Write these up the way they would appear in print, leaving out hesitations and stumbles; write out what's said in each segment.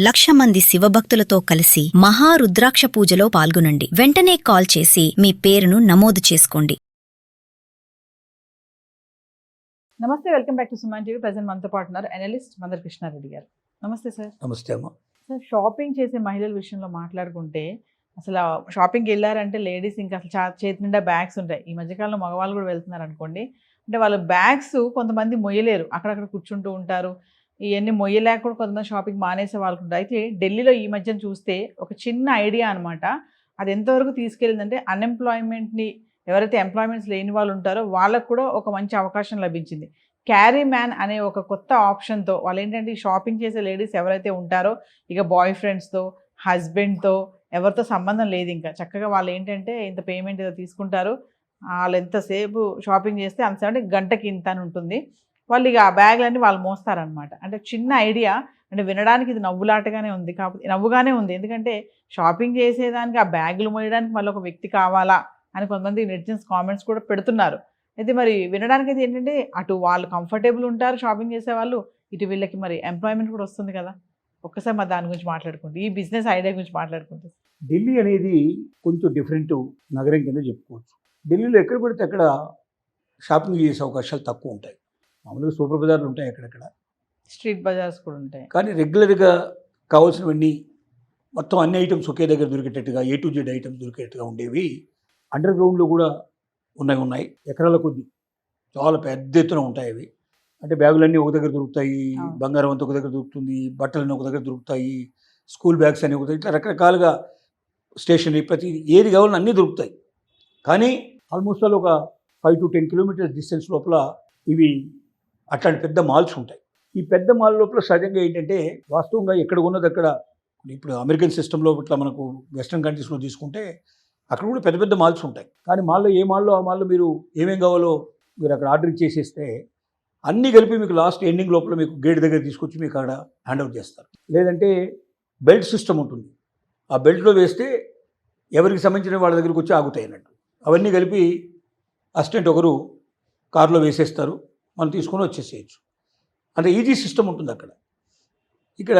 1,00,000 మంది శివభక్తులతో కలిసి మహారుద్రాక్ష పూజలో పాల్గొనండి. వెంటనే కాల్ చేసి మీ పేరును నమోదు చేసుకోండి. నమస్తే, welcome back to Suman TV. Present మనతో పాటు ఉన్నారు అనలిస్ట్ మందర్ కృష్ణారెడ్డి గారు. నమస్తే సార్. నమస్తే అమ్మ. సార్, షాపింగ్ చేసే మహిళల విషయంలో మాట్లాడుకుంటే అసలు షాపింగ్కి వెళ్ళారంటే లేడీస్ ఇంకా అసలు చేతి నిండా బ్యాగ్స్ ఉంటాయి. ఈ మధ్యకాలంలో మగవాళ్ళు కూడా వెళ్తున్నారు అనుకోండి. అంటే వాళ్ళ బ్యాగ్స్ కొంతమంది మొయ్యలేరు, అక్కడక్కడ కూర్చుంటూ ఉంటారు. ఇవన్నీ మొయ్యలేక కూడా కొంతమంది షాపింగ్ మానేసే వాళ్ళు ఉంటారు. అయితే ఢిల్లీలో ఈ మధ్యన చూస్తే ఒక చిన్న ఐడియా అనమాట. అది ఎంతవరకు తీసుకెళ్ళిందంటే అన్ఎంప్లాయ్మెంట్ని, ఎవరైతే ఎంప్లాయ్మెంట్స్ లేని వాళ్ళు ఉంటారో వాళ్ళకు కూడా ఒక మంచి అవకాశం లభించింది. క్యారీ మ్యాన్ అనే ఒక కొత్త ఆప్షన్తో వాళ్ళు ఏంటంటే ఈ షాపింగ్ చేసే లేడీస్ ఎవరైతే ఉంటారో ఇక బాయ్ ఫ్రెండ్స్తో, హస్బెండ్తో ఎవరితో సంబంధం లేదు, ఇంకా చక్కగా వాళ్ళు ఏంటంటే ఇంత పేమెంట్ ఏదో తీసుకుంటారు, వాళ్ళు ఎంతసేపు షాపింగ్ చేస్తే అంతసేపు గంటకి ఇంత అని ఉంటుంది. వాళ్ళు ఇక ఆ బ్యాగ్లన్నీ వాళ్ళు మోస్తారనమాట. అంటే చిన్న ఐడియా, అంటే వినడానికి ఇది నవ్వులాటగానే ఉంది, కాకపోతే నవ్వుగానే ఉంది. ఎందుకంటే షాపింగ్ చేసేదానికి ఆ బ్యాగులు మోయడానికి మళ్ళీ ఒక వ్యక్తి కావాలా అని కొంతమంది నెటిజన్స్ కామెంట్స్ కూడా పెడుతున్నారు. అయితే మరి వినడానికి అయితే ఏంటంటే అటు వాళ్ళు కంఫర్టబుల్ ఉంటారు షాపింగ్ చేసే వాళ్ళు, ఇటు వీళ్ళకి మరి ఎంప్లాయ్మెంట్ కూడా వస్తుంది కదా. ఒక్కసారి మరి దాని గురించి మాట్లాడుకుంటే, ఈ బిజినెస్ ఐడియా గురించి మాట్లాడుకుంటే. ఢిల్లీ అనేది కొంచెం డిఫరెంట్ నగరం కింద చెప్పుకోవచ్చు. ఢిల్లీలో ఎక్కడ పడితే అక్కడ షాపింగ్ చేసే అవకాశాలు తక్కువ ఉంటాయి. మామూలుగా సూపర్ బజార్లు ఉంటాయి అక్కడక్కడ, స్ట్రీట్ బజార్స్ కూడా ఉంటాయి. కానీ రెగ్యులర్గా కావాల్సినవన్నీ మొత్తం అన్ని ఐటమ్స్ ఒకే దగ్గర దొరికేటట్టుగా A to Z ఐటమ్స్ దొరికేట్టుగా ఉండేవి అండర్ గ్రౌండ్లో కూడా ఉన్నాయి. ఎకరాల కొద్ది చాలా పెద్ద ఎత్తున ఉంటాయి అవి. అంటే బ్యాగులన్నీ ఒక దగ్గర దొరుకుతాయి, బంగారం అంతా ఒక దగ్గర దొరుకుతుంది, బట్టలన్నీ ఒక దగ్గర దొరుకుతాయి, స్కూల్ బ్యాగ్స్ అన్నీ ఒక, ఇట్లా రకరకాలుగా స్టేషనరీ ప్రతి ఏది కావాలని అన్నీ దొరుకుతాయి. కానీ ఆల్మోస్ట్ ఆల్ ఒక 5 to 10 కిలోమీటర్స్ డిస్టెన్స్ లోపల ఇవి అట్లాంటి పెద్ద మాల్స్ ఉంటాయి. ఈ పెద్ద మాల్ లోపల సహజంగా ఏంటంటే వాస్తవంగా ఎక్కడ ఉన్నది అక్కడ, ఇప్పుడు అమెరికన్ సిస్టంలో ఇట్లా మనకు వెస్ట్రన్ కంట్రీస్లో తీసుకుంటే అక్కడ కూడా పెద్ద పెద్ద మాల్స్ ఉంటాయి. కానీ మాల్లో ఏ మాల్లో ఆ మాల్లో మీరు ఏమేం కావాలో మీరు అక్కడ ఆర్డర్ ఇచ్చేసేస్తే అన్నీ కలిపి మీకు లాస్ట్ ఎండింగ్ లోపల మీకు గేట్ దగ్గర తీసుకొచ్చి మీకు అక్కడ హ్యాండ్ అవుట్ చేస్తారు. లేదంటే బెల్ట్ సిస్టమ్ ఉంటుంది, ఆ బెల్ట్లో వేస్తే ఎవరికి సంబంధించిన వాళ్ళ దగ్గరికి వచ్చి ఆగుతాయి అన్నట్టు. అవన్నీ కలిపి అసిస్టెంట్ ఒకరు కారులో వేసేస్తారు, మనం తీసుకొని వచ్చేసేయచ్చు. అంటే ఈజీ సిస్టమ్ ఉంటుంది అక్కడ. ఇక్కడ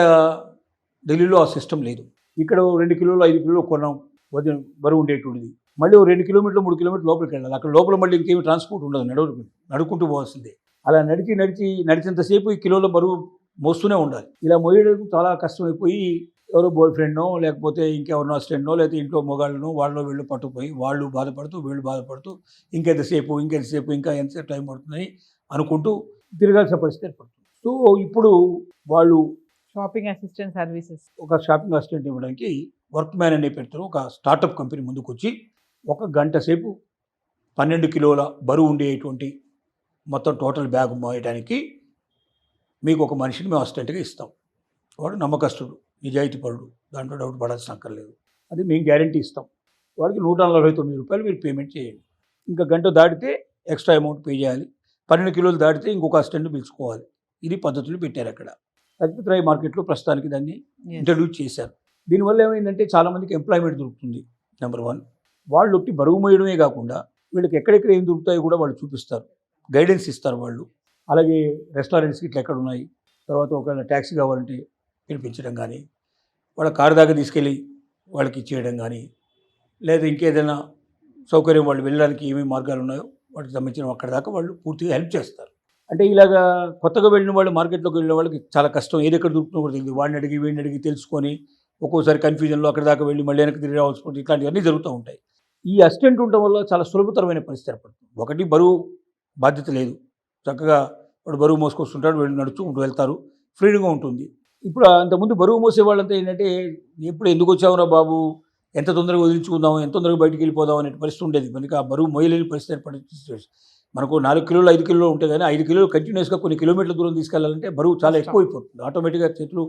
ఢిల్లీలో ఆ సిస్టమ్ లేదు. ఇక్కడ 2 కిలోలు 5 కిలోలు కొన్నాం వజన్ బరువు ఉండేటువంటిది, మళ్ళీ 2 కిలోమీటర్లు 3 కిలోమీటర్లు లోపలికి వెళ్ళాలి. అక్కడ లోపల మళ్ళీ ఇంకేమి ట్రాన్స్పోర్ట్ ఉండదు, నడుకుంటూ పోవాల్సిందే. అలా నడిచేంతసేపు ఈ కిలోల బరువు మోస్తూనే ఉండాలి. ఇలా మోయడం చాలా కష్టమైపోయి ఎవరో బాయ్ ఫ్రెండ్నో లేకపోతే ఇంకెవరినో అసిస్టెంట్నో లేకపోతే ఇంట్లో మొగాళ్ళనో వాళ్ళు వీళ్ళు పట్టుకుపోయి వాళ్ళు బాధపడుతూ వీళ్ళు బాధపడుతూ ఇంకెంతసేపు ఇంకా ఎంతసేపు టైం పడుతుందని అనుకుంటూ తిరగాల్సిన పరిస్థితి ఏర్పడుతుంది. సో ఇప్పుడు వాళ్ళు షాపింగ్ అసిస్టెంట్ సర్వీసెస్, ఒక షాపింగ్ అసిస్టెంట్ ఇవ్వడానికి వర్క్ మ్యాన్ అనే పెడతారు. ఒక స్టార్టప్ కంపెనీ ముందుకు వచ్చి 1 గంట సేపు 12 కిలోల బరువు ఉండేటువంటి మొత్తం టోటల్ బ్యాగ్ మోయడానికి మీకు ఒక మనిషిని మేము అసిస్టెంట్గా ఇస్తాం. వాడు నమ్మకస్తుడు, నిజాయితీపరుడు, దాంట్లో డౌట్ పడాల్సిన అక్కర్లేదు. అది మేము గ్యారంటీ ఇస్తాం. వాడికి 149 రూపాయలు మీరు పేమెంట్ చేయండి. ఇంకా గంట దాటితే ఎక్స్ట్రా అమౌంట్ పే చేయాలి. 12 కిలోలు దాటితే ఇంకొక అసిస్టెంట్ పిలుచుకోవాలి. ఇది పద్ధతులు పెట్టారు అక్కడ. అద్భుతరాయ్ మార్కెట్లో ప్రస్తుతానికి దాన్ని ఇంట్రడ్యూస్ చేశారు. దీనివల్ల ఏమైందంటే చాలామందికి ఎంప్లాయ్మెంట్ దొరుకుతుంది. నెంబర్ 1, వాళ్ళు ఒకటి బరువు మోయడమే కాకుండా వీళ్ళకి ఎక్కడెక్కడ ఏం దొరుకుతాయో కూడా వాళ్ళు చూపిస్తారు, గైడెన్స్ ఇస్తారు వాళ్ళు. అలాగే రెస్టారెంట్స్కి ఇట్లా ఎక్కడ ఉన్నాయి, తర్వాత ఒకవేళ ట్యాక్సీ కావాలంటే పిలిపించడం కానీ, వాళ్ళ కారు దాకా తీసుకెళ్ళి వాళ్ళకి ఇచ్చేయడం కానీ, లేదా ఇంకేదైనా సౌకర్యం వాళ్ళు వెళ్ళడానికి ఏమేమి మార్గాలు ఉన్నాయో వాటికి సంబంధించిన అక్కడ దాకా వాళ్ళు పూర్తిగా హెల్ప్ చేస్తారు. అంటే ఇలాగా కొత్తగా వెళ్ళిన వాళ్ళు, మార్కెట్లోకి వెళ్ళిన వాళ్ళకి చాలా కష్టం, ఏది ఎక్కడ దొరుకుతుందో కూడా తెలియదు. వాడిని అడిగి వీడిని అడిగి తెలుసుకొని ఒక్కోసారి కన్ఫ్యూజన్లో అక్కడ దాకా వెళ్ళి మళ్ళీ వెనక్కి తిరిగి రావాల్సి ఉంటుంది. ఇట్లాంటివన్నీ జరుగుతూ ఉంటాయి. ఈ అసిస్టెంట్ ఉండటం వల్ల చాలా సులభతరమైన పరిస్థితి ఏర్పడుతుంది. ఒకటి, బరువు బాధ్యత లేదు, చక్కగా వాడు బరువు మోసుకొస్తుంటాడు, వీళ్ళు నడుచుకుంటూ వెళ్తారు, ఫ్రీగా ఉంటుంది. ఇప్పుడు అంతకుముందు బరువు మోసే వాళ్ళంతా ఏంటంటే ఎప్పుడు ఎందుకు వచ్చావురా బాబు, ఎంత తొందరగా వదిలించుకుందాం, ఎంత తొందరగా బయటికి వెళ్ళిపోదాం అనే పరిస్థితి ఉండేది. మనకి ఆ బరువు మోయలేని పరిస్థితి ఏర్పడే సిచ్యువేషన్. మనకు 4 కిలోలు 5 కిలోలు ఉంటాయి, కానీ 5 కిలోలు కంటిన్యూస్గా కొన్ని కిలోమీటర్ల దూరం తీసుకెళ్లాలంటే బరువు చాలా ఎక్కువైపోతుంది. ఆటోమేటిక్గా చేతులు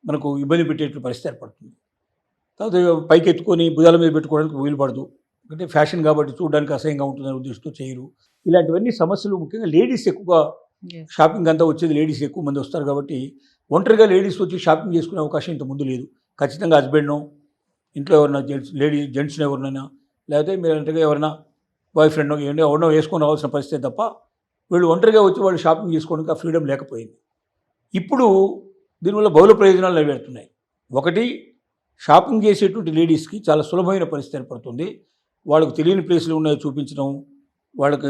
మనకు ఇబ్బంది పెట్టేటువంటి పరిస్థితి ఏర్పడుతుంది. తర్వాత పైకి ఎత్తుకొని భుజాల మీద పెట్టుకోవడానికి వీలు పడదు, అంటే ఫ్యాషన్ కాబట్టి చూడడానికి అసహ్యంగా ఉంటుందని ఉద్దేశంతో చేయరు. ఇలాంటివన్నీ సమస్యలు ముఖ్యంగా లేడీస్ ఎక్కువగా షాపింగ్ అంతా వచ్చేది, లేడీస్ ఎక్కువ మంది వస్తారు కాబట్టి ఒంటరిగా లేడీస్ వచ్చి షాపింగ్ చేసుకునే అవకాశం ఇంత ముందు లేదు. ఖచ్చితంగా హస్బెండ్నో, ఇంట్లో ఎవరైనా జెంట్స్ని ఎవరినైనా, లేకపోతే మీరు అంటే ఎవరైనా బాయ్ ఫ్రెండ్నో ఎవరినో వేసుకొని రావాల్సిన పరిస్థితి తప్ప వీళ్ళు ఒంటరిగా వచ్చి వాళ్ళు షాపింగ్ చేసుకోవడానికి ఆ ఫ్రీడమ్ లేకపోయింది. ఇప్పుడు దీనివల్ల బహుళ ప్రయోజనాలు నెరవేరుతున్నాయి. ఒకటి, షాపింగ్ చేసేటువంటి లేడీస్కి చాలా సులభమైన పరిస్థితి ఏర్పడుతుంది. వాళ్ళకు తెలియని ప్లేస్లు ఉన్నాయో చూపించడం, వాళ్ళకి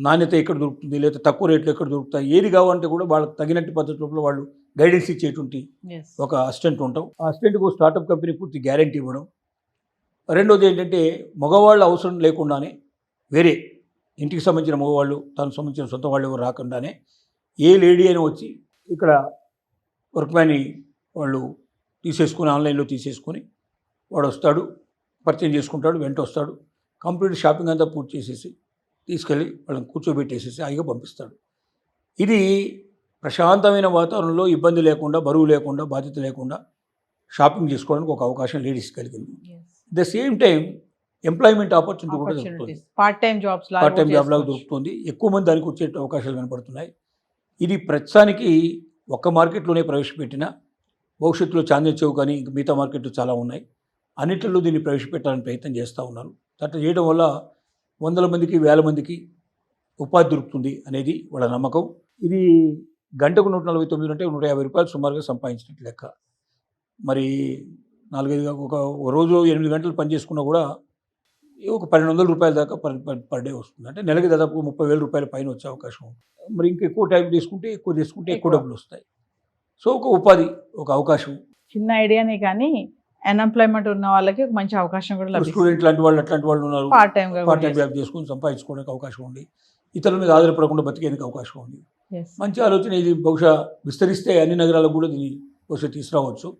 నాణ్యత ఎక్కడ దొరుకుతుంది, లేదా తక్కువ రేట్లు ఎక్కడ దొరుకుతాయి, ఏది కావాలంటే కూడా వాళ్ళకి తగినట్టు పద్ధతిలో వాళ్ళు గైడెన్స్ ఇచ్చేటువంటి Yes. ఒక అసిస్టెంట్ ఉంటాం. ఆ అసిస్టెంట్కు స్టార్టప్ కంపెనీ పూర్తి గ్యారంటీ ఇవ్వడం. రెండోది ఏంటంటే, మగవాళ్ళ అవసరం లేకుండానే, వేరే ఇంటికి సంబంధించిన మగవాళ్ళు, తనకు సంబంధించిన సొంత వాళ్ళు ఎవరు రాకుండానే ఏ లేడీ అయినా వచ్చి ఇక్కడ వర్క్మ్యాన్ని వాళ్ళు తీసేసుకొని, ఆన్లైన్లో తీసేసుకొని వాడు వస్తాడు, పరిచయం చేసుకుంటాడు, వెంట వస్తాడు, కంప్లీట్ షాపింగ్ అంతా పూర్తి చేసేసి తీసుకెళ్ళి వాళ్ళని కూర్చోబెట్టేసేసి హాయిగా పంపిస్తాడు. ఇది ప్రశాంతమైన వాతావరణంలో ఇబ్బంది లేకుండా, బరువు లేకుండా, బాధ్యత లేకుండా షాపింగ్ చేసుకోవడానికి ఒక అవకాశం లేడీస్ కలిగింది. Yes. The same time employment opportunity కూడా దొరుకుతుంది. Opportunities. Part time jobs లాగా పార్ట్ టైం కూడా జాబ్ లాగా చేసుకోవచ్చు. దొరుకుతుంది. ఎక్కువ మంది దానికి వచ్చే అవకాశాలు కనపడుతున్నాయి. ఇది ప్రస్తుతానికి ఒక్క మార్కెట్లోనే ప్రవేశపెట్టిన, భవిష్యత్తులో చాందింగ్ చెవు కానీ ఇంక మిగతా మార్కెట్లు చాలా ఉన్నాయి. అన్నింటిలో దీన్ని ప్రవేశపెట్టాలని ప్రయత్నం చేస్తూ ఉన్నారు. అట్లా చేయడం వల్ల వందల మందికి, వేల మందికి ఉపాధి దొరుకుతుంది అనేది వాళ్ళ నమ్మకం. ఇది గంటకు 149 అంటే 150 రూపాయలు సుమారుగా సంపాదించినట్టు లెక్క. మరి 4-5 ఒక రోజు 8 గంటలు పని చేసుకున్నా కూడా ఒక 1,200 రూపాయల దాకా పర్ డే వస్తుంది. అంటే నెలకి దాదాపు 30,000 రూపాయల పైన వచ్చే అవకాశం ఉంది. మరి ఇంకా ఎక్కువ టైం తీసుకుంటే ఎక్కువ డబ్బులు వస్తాయి. సో ఒక ఉపాధి, ఒక అవకాశం. చిన్న ఐడియానే కానీ అన్ఎంప్లాయ్మెంట్ ఉన్న వాళ్ళకి ఒక మంచి అవకాశం కూడా లభిస్తుంది. స్టూడెంట్ లాంటి వాళ్ళు, అట్లాంటి వాళ్ళు ఉన్నారు. పార్ట్ టైం గా పార్ట్ టైం జాబ్ చేసుకుని సంపాదించుకోవడానికి అవకాశం ఉంది. ఇతరుల మీద ఆధారపడకుండా బతికేందుకు అవకాశం ఉంది. మంచి ఆలోచన ఇది. బహుశా విస్తరిస్తే అన్ని నగరాలకు కూడా దీన్ని బహుశా తీసుకురావచ్చు.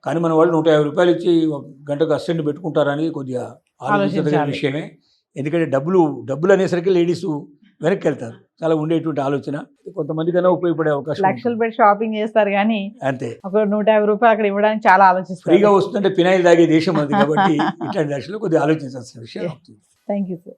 కానీ మన వాళ్ళు 150 రూపాయలు ఇచ్చి ఒక గంటకు అసిస్టెంట్ పెట్టుకుంటారనేది కొద్దిగా ఆలోచించదగిన విషయమే. ఎందుకంటే డబ్బులు అనేసరికి లేడీస్ వెనక్కి వెళ్తారు. చాలా ఉండేటువంటి ఆలోచన. కొంతమంది కన్నా ఉపయోగపడే అవకాశం లక్షలు పెట్టి షాపింగ్ చేస్తారు కానీ అంతే. ఒక 150 రూపాయలు అక్కడ ఇవ్వడానికి చాలా ఆలోచిస్తారు. ఫ్రీగా వస్తుంటే పినాయిల్ తాగే దేశం అది కాబట్టి ఇట్లాంటి దశలో కొద్దిగా ఆలోచించాల్సిన విషయం అవుతుంది. Thank you sir.